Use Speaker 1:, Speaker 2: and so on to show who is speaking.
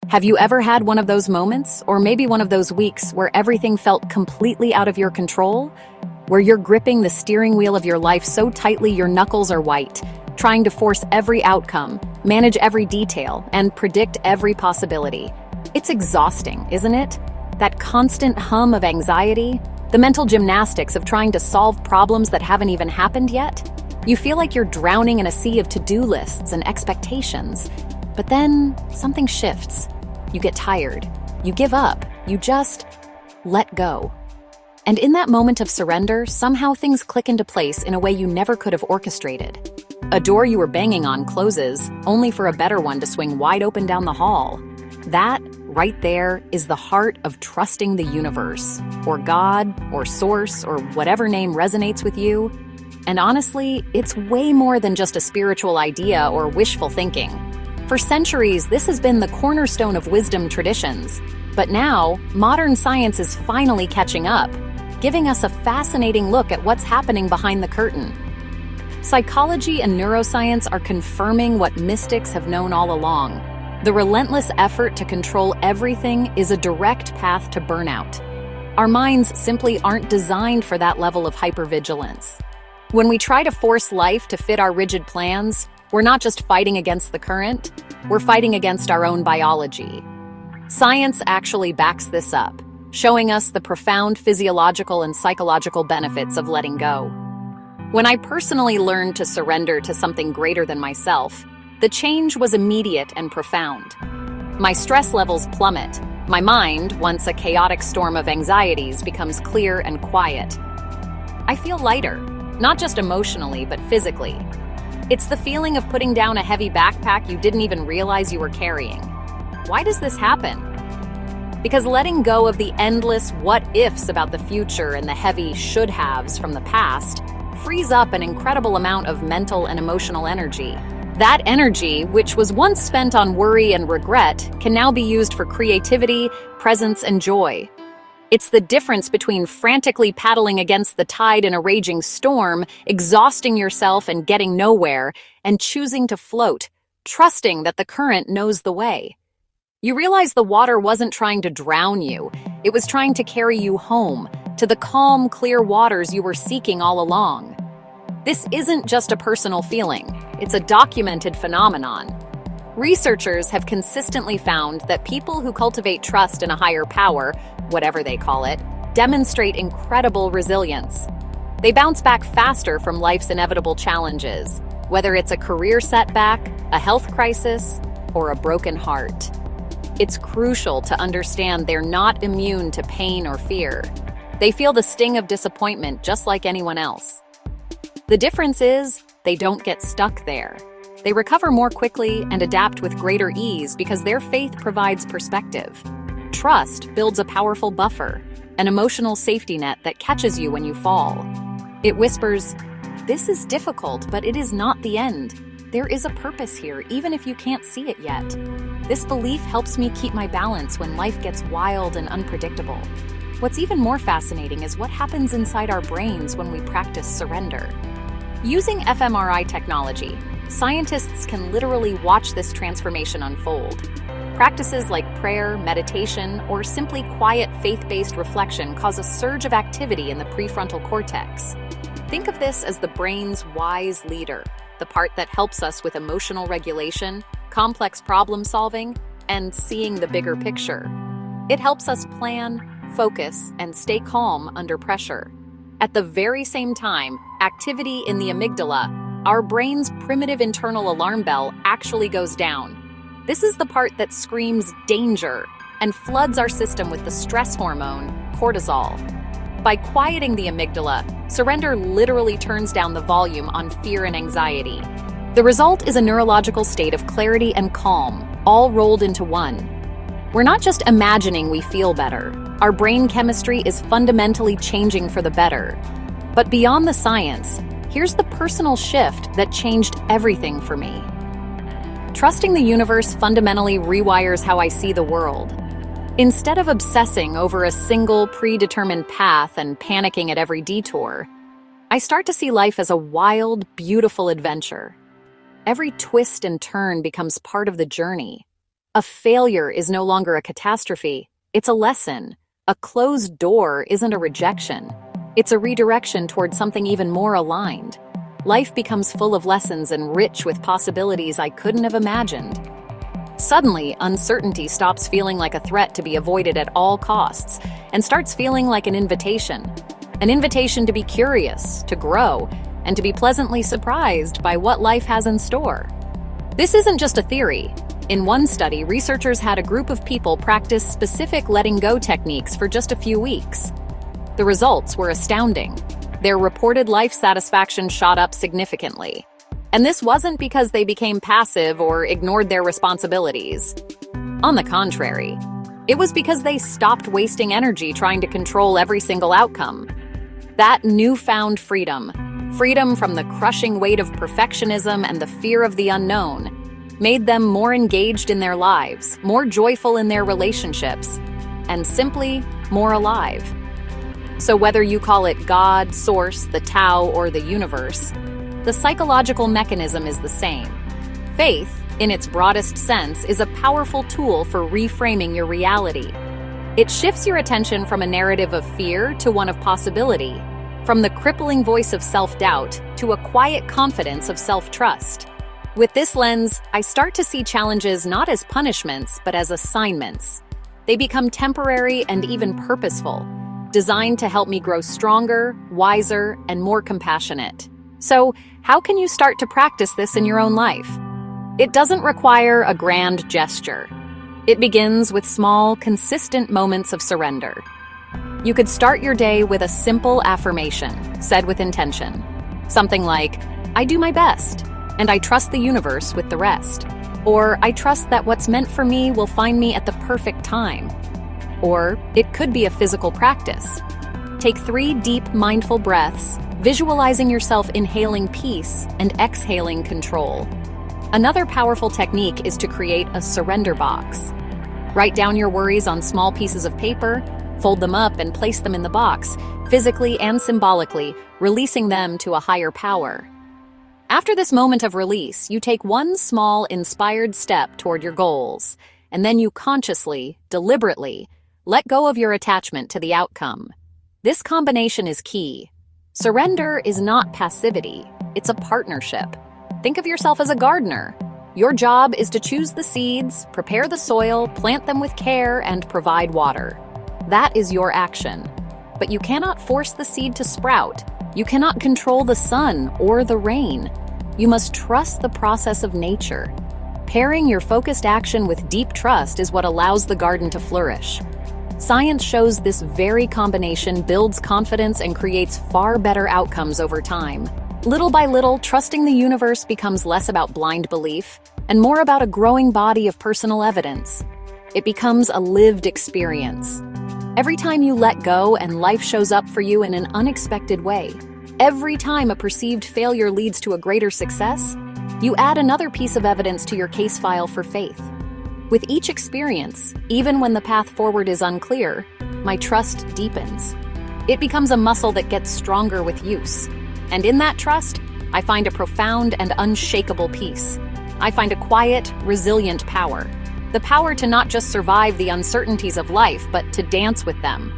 Speaker 1: Have you ever had one of those moments, or maybe one of those weeks where everything felt completely out of your control? Where you're gripping the steering wheel of your life so tightly your knuckles are white, trying to force every outcome, manage every detail, and predict every possibility. It's exhausting, isn't it? That constant hum of anxiety, the mental gymnastics of trying to solve problems that haven't even happened yet. You feel like you're drowning in a sea of to-do lists and expectations. But then something shifts. You get tired. You give up. You just let go. And in that moment of surrender, somehow things click into place in a way you never could have orchestrated. A door you were banging on closes, only for a better one to swing wide open down the hall. That, right there, is the heart of trusting the universe, or God, or Source, or whatever name resonates with you. And honestly, it's way more than just a spiritual idea or wishful thinking. For centuries, this has been the cornerstone of wisdom traditions. But now, modern science is finally catching up, giving us a fascinating look at what's happening behind the curtain. Psychology and neuroscience are confirming what mystics have known all along. The relentless effort to control everything is a direct path to burnout. Our minds simply aren't designed for that level of hypervigilance. When we try to force life to fit our rigid plans, we're not just fighting against the current, we're fighting against our own biology. Science actually backs this up, showing us the profound physiological and psychological benefits of letting go. When I personally learned to surrender to something greater than myself, the change was immediate and profound. My stress levels plummet. My mind, once a chaotic storm of anxieties, becomes clear and quiet. I feel lighter, not just emotionally, but physically. It's the feeling of putting down a heavy backpack you didn't even realize you were carrying. Why does this happen? Because letting go of the endless what-ifs about the future and the heavy should-haves from the past frees up an incredible amount of mental and emotional energy. That energy, which was once spent on worry and regret, can now be used for creativity, presence, and joy. It's the difference between frantically paddling against the tide in a raging storm, exhausting yourself and getting nowhere, and choosing to float, trusting that the current knows the way. You realize the water wasn't trying to drown you. It was trying to carry you home, to the calm, clear waters you were seeking all along. This isn't just a personal feeling. It's a documented phenomenon. Researchers have consistently found that people who cultivate trust in a higher power, whatever they call it, demonstrate incredible resilience. They bounce back faster from life's inevitable challenges, whether it's a career setback, a health crisis, or a broken heart. It's crucial to understand they're not immune to pain or fear. They feel the sting of disappointment just like anyone else. The difference is, they don't get stuck there. They recover more quickly and adapt with greater ease because their faith provides perspective. Trust builds a powerful buffer, an emotional safety net that catches you when you fall. It whispers, "This is difficult, but it is not the end. There is a purpose here, even if you can't see it yet." This belief helps me keep my balance when life gets wild and unpredictable. What's even more fascinating is what happens inside our brains when we practice surrender. Using fMRI technology, scientists can literally watch this transformation unfold. Practices like prayer, meditation, or simply quiet faith-based reflection cause a surge of activity in the prefrontal cortex. Think of this as the brain's wise leader, the part that helps us with emotional regulation, complex problem solving, and seeing the bigger picture. It helps us plan, focus, and stay calm under pressure. At the very same time, activity in the amygdala, our brain's primitive internal alarm bell, actually goes down. This is the part that screams danger and floods our system with the stress hormone, cortisol. By quieting the amygdala, surrender literally turns down the volume on fear and anxiety. The result is a neurological state of clarity and calm, all rolled into one. We're not just imagining we feel better. Our brain chemistry is fundamentally changing for the better. But beyond the science, here's the personal shift that changed everything for me. Trusting the universe fundamentally rewires how I see the world. Instead of obsessing over a single predetermined path and panicking at every detour, I start to see life as a wild, beautiful adventure. Every twist and turn becomes part of the journey, A failure is no longer a catastrophe, it's a lesson. A closed door isn't a rejection. It's a redirection toward something even more aligned. Life becomes full of lessons and rich with possibilities I couldn't have imagined. Suddenly, uncertainty stops feeling like a threat to be avoided at all costs and starts feeling like an invitation. An invitation to be curious, to grow, and to be pleasantly surprised by what life has in store. This isn't just a theory. In one study, researchers had a group of people practice specific letting go techniques for just a few weeks. The results were astounding. Their reported life satisfaction shot up significantly. And this wasn't because they became passive or ignored their responsibilities. On the contrary, it was because they stopped wasting energy trying to control every single outcome. That newfound freedom from the crushing weight of perfectionism and the fear of the unknown, made them more engaged in their lives, more joyful in their relationships, and simply more alive. So whether you call it God, Source, the Tao, or the universe, the psychological mechanism is the same. Faith, in its broadest sense, is a powerful tool for reframing your reality. It shifts your attention from a narrative of fear to one of possibility, from the crippling voice of self-doubt to a quiet confidence of self-trust. With this lens, I start to see challenges not as punishments, but as assignments. They become temporary and even purposeful, designed to help me grow stronger, wiser, and more compassionate. So, how can you start to practice this in your own life? It doesn't require a grand gesture. It begins with small, consistent moments of surrender. You could start your day with a simple affirmation, said with intention. Something like, I do my best, and I trust the universe with the rest. Or, I trust that what's meant for me will find me at the perfect time. Or, it could be a physical practice. Take 3 deep, mindful breaths, visualizing yourself inhaling peace and exhaling control. Another powerful technique is to create a surrender box. Write down your worries on small pieces of paper, fold them up and place them in the box, physically and symbolically, releasing them to a higher power. After this moment of release, you take one small, inspired step toward your goals, and then you consciously, deliberately, let go of your attachment to the outcome. This combination is key. Surrender is not passivity, it's a partnership. Think of yourself as a gardener. Your job is to choose the seeds, prepare the soil, plant them with care, and provide water. That is your action. But you cannot force the seed to sprout. You cannot control the sun or the rain. You must trust the process of nature. Pairing your focused action with deep trust is what allows the garden to flourish. Science shows this very combination builds confidence and creates far better outcomes over time. Little by little, trusting the universe becomes less about blind belief and more about a growing body of personal evidence. It becomes a lived experience. Every time you let go and life shows up for you in an unexpected way, every time a perceived failure leads to a greater success, you add another piece of evidence to your case file for faith. With each experience, even when the path forward is unclear, my trust deepens. It becomes a muscle that gets stronger with use. And in that trust, I find a profound and unshakable peace. I find a quiet, resilient power. The power to not just survive the uncertainties of life, but to dance with them.